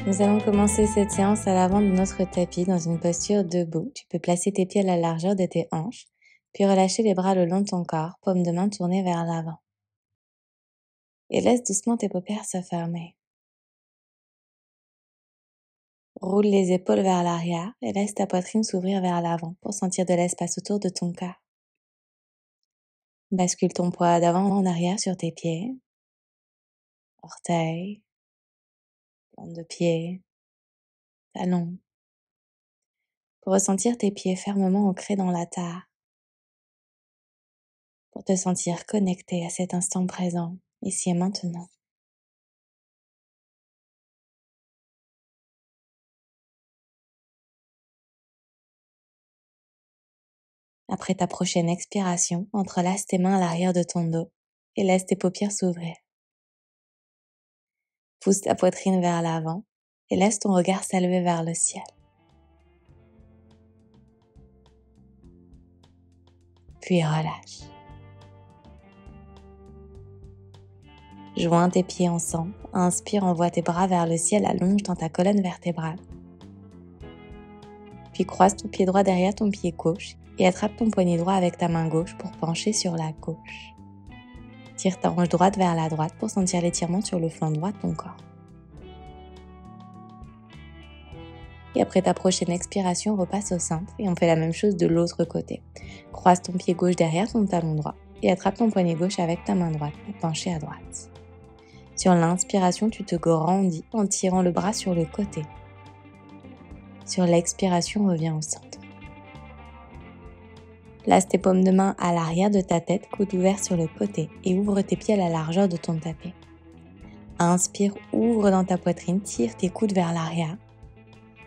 Nous allons commencer cette séance à l'avant de notre tapis dans une posture debout. Tu peux placer tes pieds à la largeur de tes hanches, puis relâcher les bras le long de ton corps, paume de main tournée vers l'avant. Et laisse doucement tes paupières se fermer. Roule les épaules vers l'arrière et laisse ta poitrine s'ouvrir vers l'avant pour sentir de l'espace autour de ton corps. Bascule ton poids d'avant en arrière sur tes pieds, orteils, plante de pied, talons, pour ressentir tes pieds fermement ancrés dans la terre, pour te sentir connecté à cet instant présent, ici et maintenant. Après ta prochaine expiration, entrelace tes mains à l'arrière de ton dos et laisse tes paupières s'ouvrir. Pousse ta poitrine vers l'avant et laisse ton regard s'élever vers le ciel. Puis relâche. Joins tes pieds ensemble. Inspire, envoie tes bras vers le ciel, allonge dans ta colonne vertébrale. Puis croise ton pied droit derrière ton pied gauche et attrape ton poignet droit avec ta main gauche pour pencher sur la gauche. Tire ta hanche droite vers la droite pour sentir l'étirement sur le flanc droit de ton corps. Et après ta prochaine expiration, repasse au centre et on fait la même chose de l'autre côté. Croise ton pied gauche derrière ton talon droit et attrape ton poignet gauche avec ta main droite pour pencher à droite. Sur l'inspiration, tu te grandis en tirant le bras sur le côté. Sur l'expiration, reviens au centre. Place tes paumes de main à l'arrière de ta tête, coude ouvert sur le côté et ouvre tes pieds à la largeur de ton tapis. Inspire, ouvre dans ta poitrine, tire tes coudes vers l'arrière.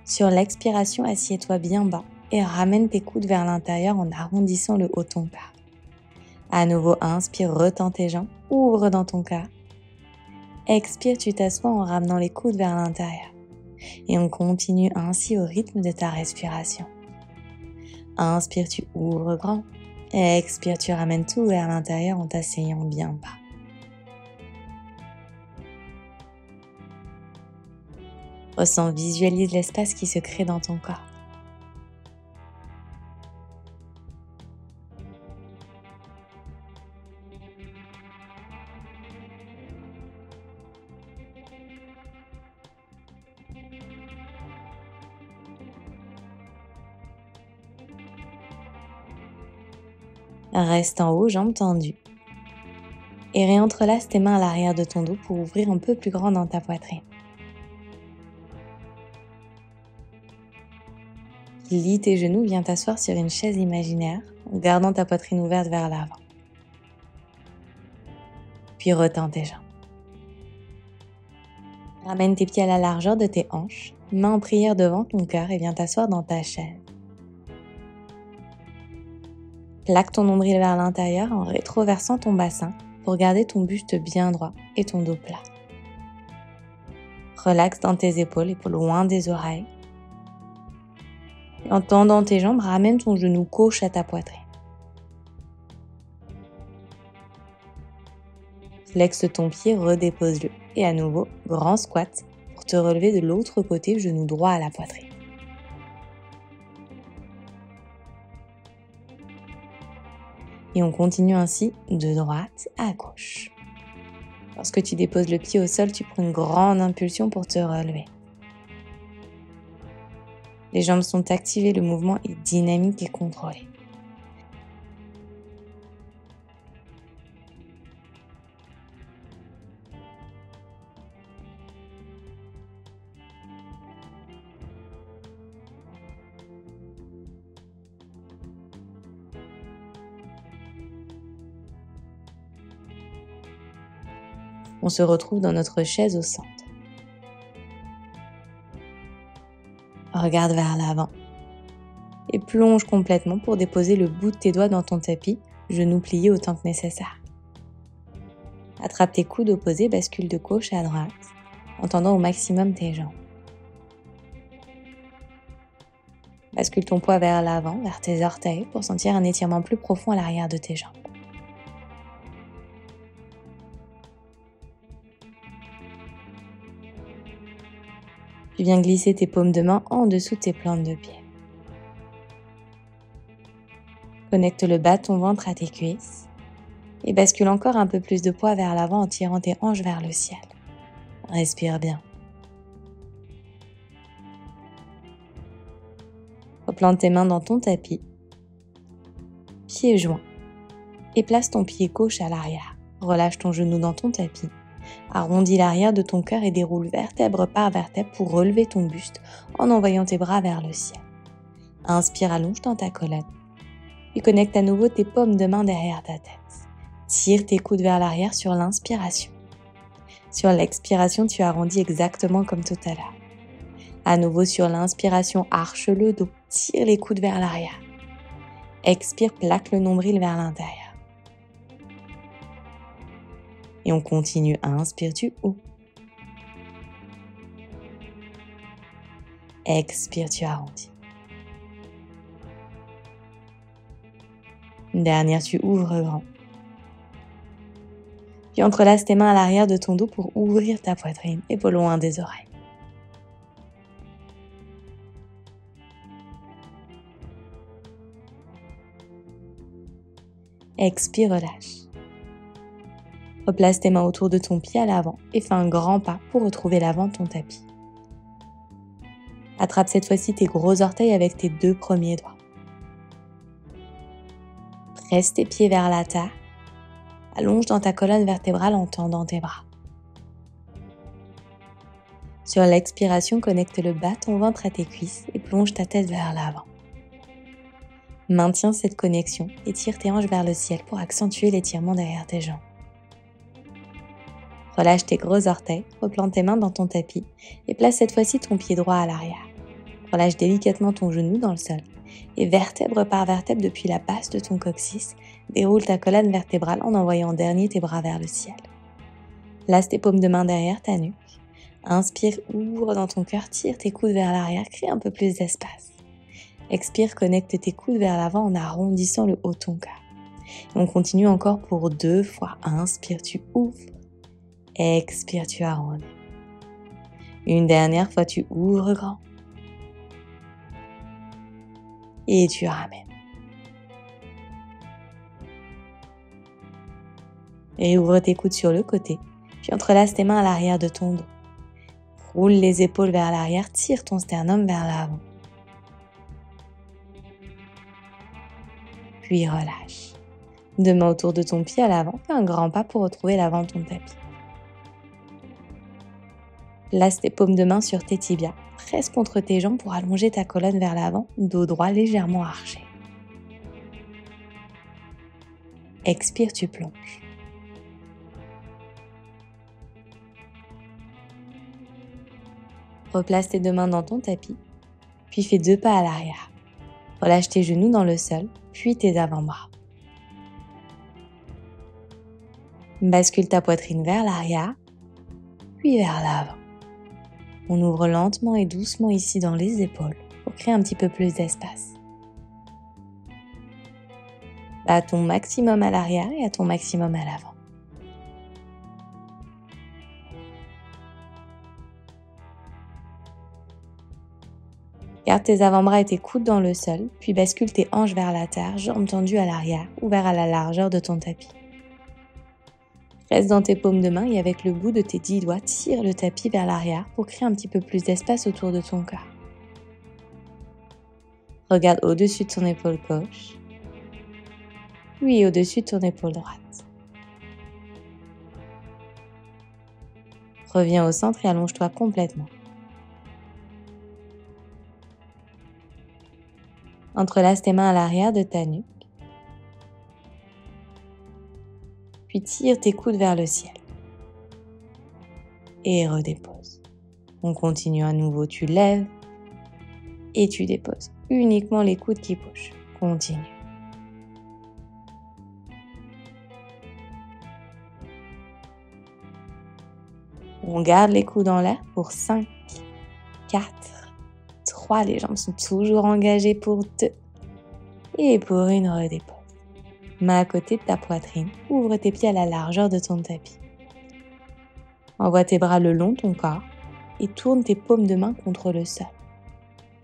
Sur l'expiration, assieds-toi bien bas et ramène tes coudes vers l'intérieur en arrondissant le haut de ton corps. À nouveau, inspire, retends tes jambes, ouvre dans ton corps. Expire, tu t'assois en ramenant les coudes vers l'intérieur. Et on continue ainsi au rythme de ta respiration. Inspire, tu ouvres grand. Expire, tu ramènes tout vers l'intérieur en t'asseyant bien bas. Ressens, visualise l'espace qui se crée dans ton corps. Reste en haut, jambes tendues. Et réentrelace tes mains à l'arrière de ton dos pour ouvrir un peu plus grand dans ta poitrine. Lie tes genoux, viens t'asseoir sur une chaise imaginaire en gardant ta poitrine ouverte vers l'avant. Puis retends tes jambes. Ramène tes pieds à la largeur de tes hanches, main en prière devant ton cœur et viens t'asseoir dans ta chaise. Plaque ton nombril vers l'intérieur en rétroversant ton bassin pour garder ton buste bien droit et ton dos plat. Relaxe dans tes épaules loin des oreilles. Et en tendant tes jambes, ramène ton genou gauche à ta poitrine. Flexe ton pied, redépose-le. Et à nouveau, grand squat pour te relever de l'autre côté, genou droit à la poitrine. Et on continue ainsi de droite à gauche. Lorsque tu déposes le pied au sol, tu prends une grande impulsion pour te relever. Les jambes sont activées, le mouvement est dynamique et contrôlé. On se retrouve dans notre chaise au centre. Regarde vers l'avant et plonge complètement pour déposer le bout de tes doigts dans ton tapis, genoux pliés autant que nécessaire. Attrape tes coudes opposés, bascule de gauche à droite, en tendant au maximum tes jambes. Bascule ton poids vers l'avant, vers tes orteils, pour sentir un étirement plus profond à l'arrière de tes jambes. Tu viens glisser tes paumes de main en dessous de tes plantes de pied. Connecte le bas de ton ventre à tes cuisses et bascule encore un peu plus de poids vers l'avant en tirant tes hanches vers le ciel. Respire bien. Replante tes mains dans ton tapis, pieds joints, et place ton pied gauche à l'arrière. Relâche ton genou dans ton tapis. Arrondis l'arrière de ton cœur et déroule vertèbre par vertèbre pour relever ton buste en envoyant tes bras vers le ciel. Inspire, allonge dans ta colonne. Puis connecte à nouveau tes paumes de main derrière ta tête. Tire tes coudes vers l'arrière sur l'inspiration. Sur l'expiration, tu arrondis exactement comme tout à l'heure. À nouveau sur l'inspiration, arche le dos, tire les coudes vers l'arrière. Expire, plaque le nombril vers l'intérieur. Et on continue. Inspire, tu ouvres. Expire, tu arrondis. Une dernière, tu ouvres grand. Puis entrelace tes mains à l'arrière de ton dos pour ouvrir ta poitrine et pas loin des oreilles. Expire, relâche. Replace tes mains autour de ton pied à l'avant et fais un grand pas pour retrouver l'avant de ton tapis. Attrape cette fois-ci tes gros orteils avec tes 2 premiers doigts. Presse tes pieds vers la terre. Allonge dans ta colonne vertébrale en tendant tes bras. Sur l'expiration, connecte le bas de ton ventre à tes cuisses et plonge ta tête vers l'avant. Maintiens cette connexion et tire tes hanches vers le ciel pour accentuer l'étirement derrière tes jambes. Relâche tes gros orteils, replante tes mains dans ton tapis et place cette fois-ci ton pied droit à l'arrière. Relâche délicatement ton genou dans le sol et vertèbre par vertèbre depuis la base de ton coccyx, déroule ta colonne vertébrale en envoyant en dernier tes bras vers le ciel. Laisse tes paumes de main derrière ta nuque. Inspire, ouvre dans ton cœur, tire tes coudes vers l'arrière, crée un peu plus d'espace. Expire, connecte tes coudes vers l'avant en arrondissant le haut de ton cœur. On continue encore pour 2 fois. Inspire, tu ouvres. Expire, tu arrondis. Une dernière fois, tu ouvres grand. Et tu ramènes. Et ouvre tes coudes sur le côté, puis entrelace tes mains à l'arrière de ton dos. Roule les épaules vers l'arrière, tire ton sternum vers l'avant. Puis relâche. 2 mains autour de ton pied à l'avant, fais un grand pas pour retrouver l'avant de ton tapis. Place tes paumes de main sur tes tibias, presse contre tes jambes pour allonger ta colonne vers l'avant, dos droit légèrement arché. Expire, tu plonges. Replace tes 2 mains dans ton tapis, puis fais 2 pas à l'arrière. Relâche tes genoux dans le sol, puis tes avant-bras. Bascule ta poitrine vers l'arrière, puis vers l'avant. On ouvre lentement et doucement ici dans les épaules pour créer un petit peu plus d'espace. À ton maximum à l'arrière et à ton maximum à l'avant. Garde tes avant-bras et tes coudes dans le sol, puis bascule tes hanches vers la terre, jambes tendues à l'arrière, ouvert à la largeur de ton tapis. Reste dans tes paumes de main et avec le bout de tes 10 doigts, tire le tapis vers l'arrière pour créer un petit peu plus d'espace autour de ton cœur. Regarde au-dessus de ton épaule gauche, puis au-dessus de ton épaule droite. Reviens au centre et allonge-toi complètement. Entrelace tes mains à l'arrière de ta nuque. Puis tire tes coudes vers le ciel. Et redépose. On continue à nouveau, tu lèves et tu déposes. Uniquement les coudes qui bougent. Continue. On garde les coudes en l'air pour 5, 4, 3. Les jambes sont toujours engagées pour 2. Et pour une redépose. Main à côté de ta poitrine, ouvre tes pieds à la largeur de ton tapis. Envoie tes bras le long de ton corps et tourne tes paumes de main contre le sol.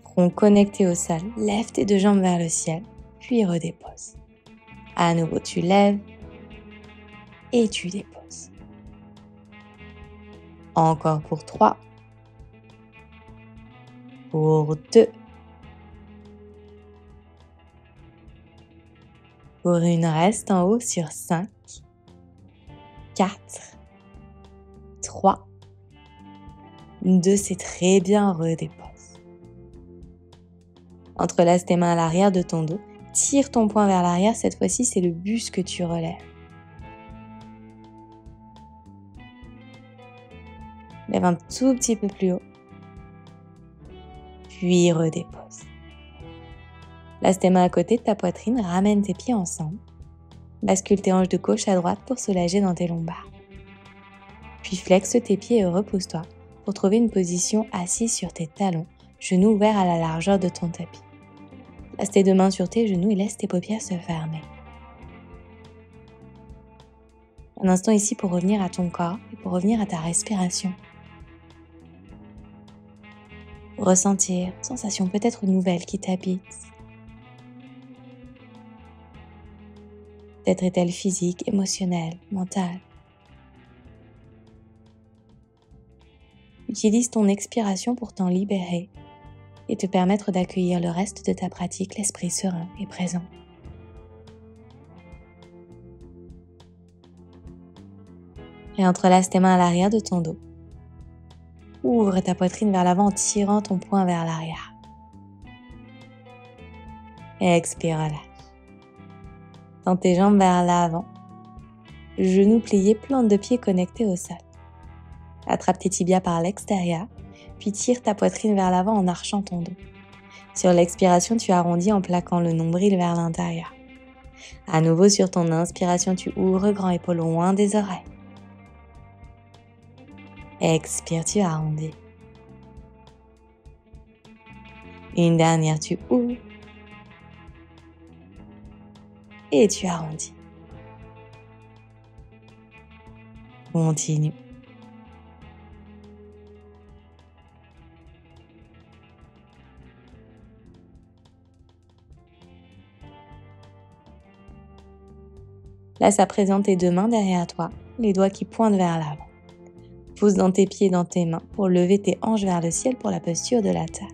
Front connecté au sol, lève tes deux jambes vers le ciel, puis redépose. À nouveau, tu lèves et tu déposes. Encore pour 3. Pour 2. Pour une, reste en haut sur 5. 4. 3. 2, c'est très bien, redépose. Entrelace tes mains à l'arrière de ton dos. Tire ton poing vers l'arrière, cette fois-ci c'est le buste que tu relèves. Lève un tout petit peu plus haut. Puis redépose. Laisse tes mains à côté de ta poitrine, ramène tes pieds ensemble. Bascule tes hanches de gauche à droite pour soulager dans tes lombaires. Puis flexe tes pieds et repose-toi pour trouver une position assise sur tes talons, genoux ouverts à la largeur de ton tapis. Place tes deux mains sur tes genoux et laisse tes paupières se fermer. Un instant ici pour revenir à ton corps et pour revenir à ta respiration. Ressentir une sensation peut-être nouvelle qui t'habite. Peut-être est-elle physique, émotionnelle, mentale. Utilise ton expiration pour t'en libérer et te permettre d'accueillir le reste de ta pratique, l'esprit serein et présent. Et entrelace tes mains à l'arrière de ton dos. Ouvre ta poitrine vers l'avant en tirant ton poing vers l'arrière. Expire, relâche. Tends tes jambes vers l'avant. Genoux pliés, plante de pied connectés au sol. Attrape tes tibias par l'extérieur, puis tire ta poitrine vers l'avant en archant ton dos. Sur l'expiration, tu arrondis en plaquant le nombril vers l'intérieur. À nouveau, sur ton inspiration, tu ouvres grand, épaules loin des oreilles. Expire, tu arrondis. Une dernière, tu ouvres. Et tu arrondis. Continue. Laisse à présent tes deux mains derrière toi, les doigts qui pointent vers l'avant. Pousse dans tes pieds et dans tes mains pour lever tes hanches vers le ciel pour la posture de la table.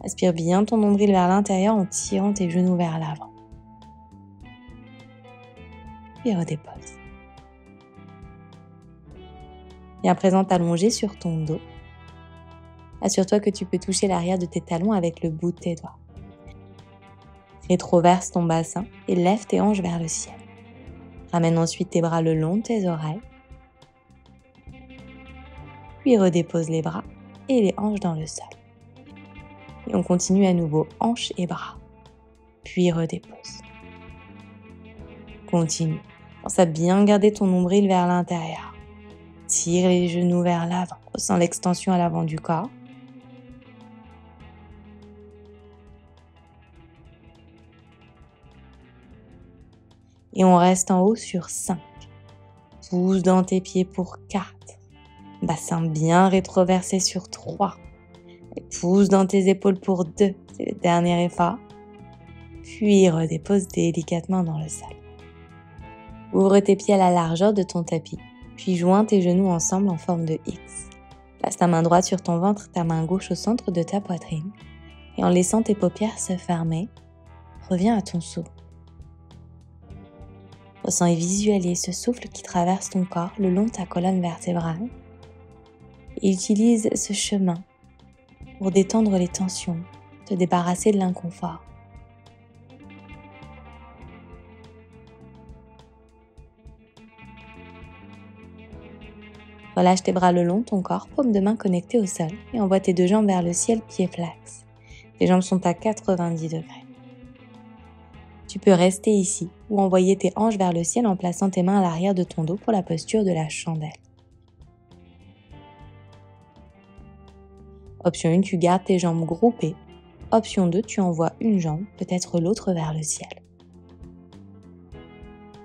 Aspire bien ton nombril vers l'intérieur en tirant tes genoux vers l'avant. Puis redépose. Et à présent allongé sur ton dos. Assure-toi que tu peux toucher l'arrière de tes talons avec le bout de tes doigts. Rétroverse ton bassin et lève tes hanches vers le ciel. Ramène ensuite tes bras le long de tes oreilles. Puis redépose les bras et les hanches dans le sol. Et on continue à nouveau, hanches et bras. Puis redépose. Continue. Pense à bien garder ton nombril vers l'intérieur. Tire les genoux vers l'avant. Ressens l'extension à l'avant du corps. Et on reste en haut sur 5. Pousse dans tes pieds pour 4. Bassin bien rétroversé sur 3. Et pousse dans tes épaules pour 2. C'est le dernier effort. Puis redépose délicatement dans le sol. Ouvre tes pieds à la largeur de ton tapis. Puis joins tes genoux ensemble en forme de X. Place ta main droite sur ton ventre, ta main gauche au centre de ta poitrine. Et en laissant tes paupières se fermer, reviens à ton souffle. Ressens et visualise ce souffle qui traverse ton corps le long de ta colonne vertébrale. Et utilise ce chemin pour détendre les tensions, te débarrasser de l'inconfort. Relâche tes bras le long de ton corps, paume de main connectée au sol et envoie tes deux jambes vers le ciel, pieds flex. Tes jambes sont à 90 degrés. Tu peux rester ici ou envoyer tes hanches vers le ciel en plaçant tes mains à l'arrière de ton dos pour la posture de la chandelle. Option 1, tu gardes tes jambes groupées. Option 2, tu envoies une jambe, peut-être l'autre vers le ciel.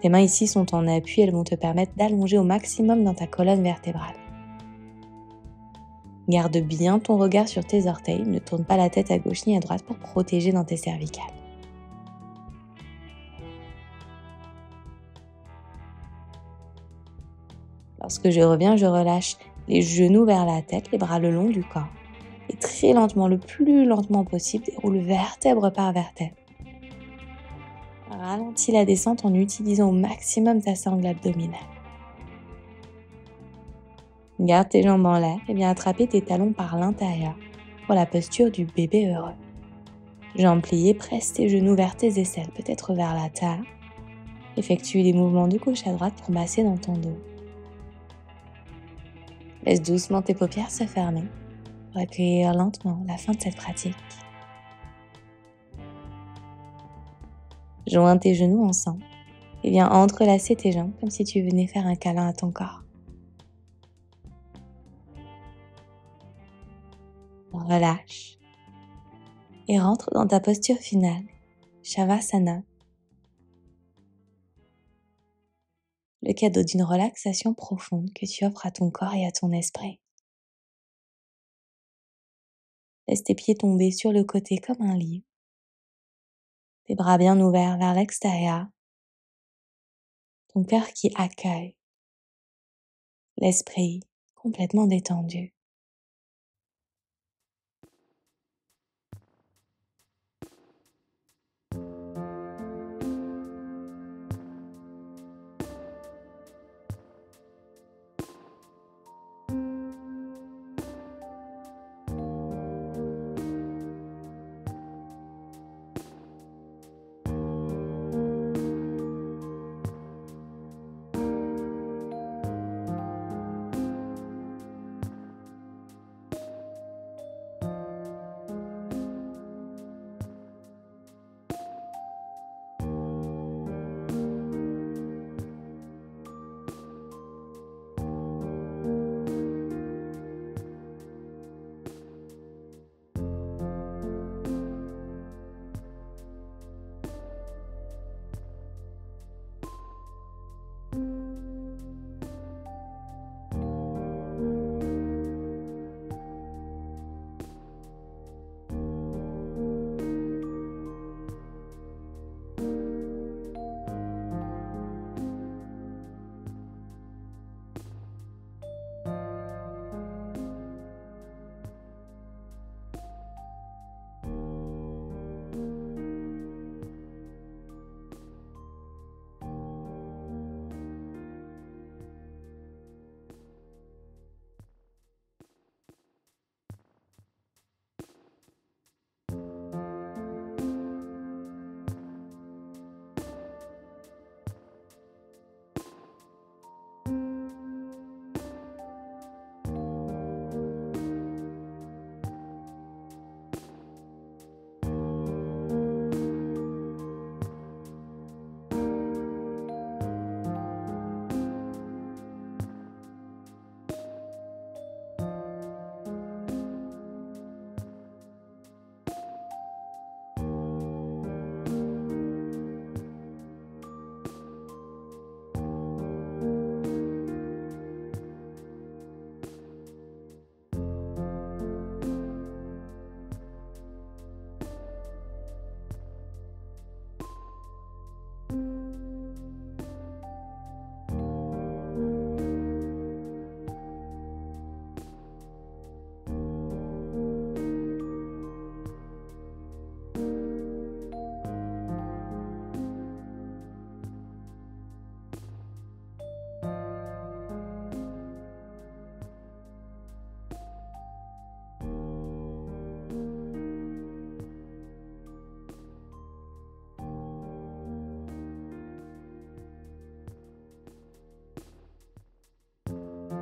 Tes mains ici sont en appui, elles vont te permettre d'allonger au maximum dans ta colonne vertébrale. Garde bien ton regard sur tes orteils, ne tourne pas la tête à gauche ni à droite pour protéger dans tes cervicales. Lorsque je reviens, je relâche les genoux vers la tête, les bras le long du corps. Et très lentement, le plus lentement possible, déroule vertèbre par vertèbre. Ralentis la descente en utilisant au maximum ta sangle abdominale. Garde tes jambes en l'air et viens attraper tes talons par l'intérieur pour la posture du bébé heureux. Jambes pliées, presse tes genoux vers tes aisselles, peut-être vers la terre. Effectue des mouvements de gauche à droite pour masser dans ton dos. Laisse doucement tes paupières se fermer pour accueillir lentement la fin de cette pratique. Joins tes genoux ensemble et viens entrelacer tes jambes comme si tu venais faire un câlin à ton corps. Relâche et rentre dans ta posture finale, Shavasana, le cadeau d'une relaxation profonde que tu offres à ton corps et à ton esprit. Laisse tes pieds tomber sur le côté comme un livre, tes bras bien ouverts vers l'extérieur, ton cœur qui accueille, l'esprit complètement détendu.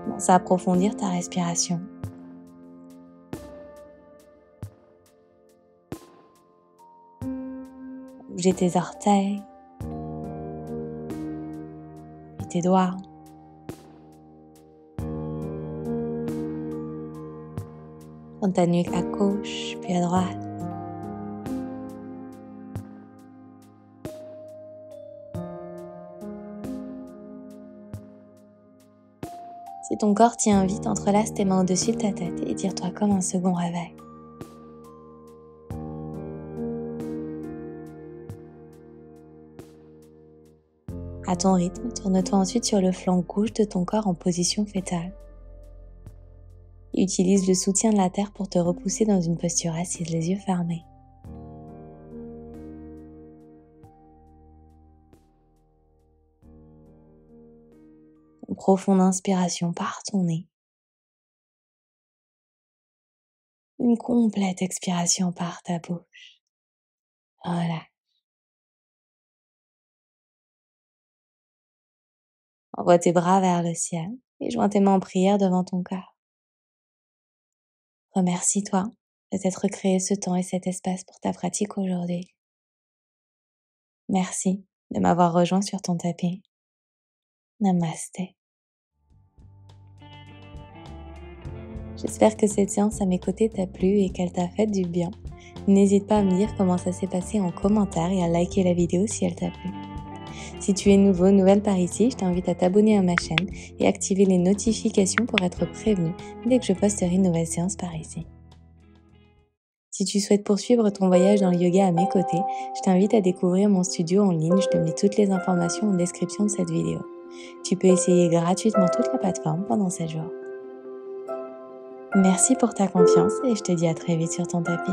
Commence à approfondir ta respiration. Bouger tes orteils, puis tes doigts. Prends ta nuque à gauche, puis à droite. Si ton corps t'y invite, entrelace tes mains au-dessus de ta tête et tire-toi comme un second réveil. À ton rythme, tourne-toi ensuite sur le flanc gauche de ton corps en position fétale. Utilise le soutien de la terre pour te repousser dans une posture assise, les yeux fermés. Une profonde inspiration par ton nez. Une complète expiration par ta bouche. Voilà. Envoie tes bras vers le ciel et joins tes mains en prière devant ton cœur. Remercie-toi de t'être créé ce temps et cet espace pour ta pratique aujourd'hui. Merci de m'avoir rejoint sur ton tapis. Namasté. J'espère que cette séance à mes côtés t'a plu et qu'elle t'a fait du bien. N'hésite pas à me dire comment ça s'est passé en commentaire et à liker la vidéo si elle t'a plu. Si tu es nouveau, nouvelle par ici, je t'invite à t'abonner à ma chaîne et activer les notifications pour être prévenu dès que je posterai une nouvelle séance par ici. Si tu souhaites poursuivre ton voyage dans le yoga à mes côtés, je t'invite à découvrir mon studio en ligne. Je te mets toutes les informations en description de cette vidéo. Tu peux essayer gratuitement toute la plateforme pendant 7 jours. Merci pour ta confiance et je te dis à très vite sur ton tapis.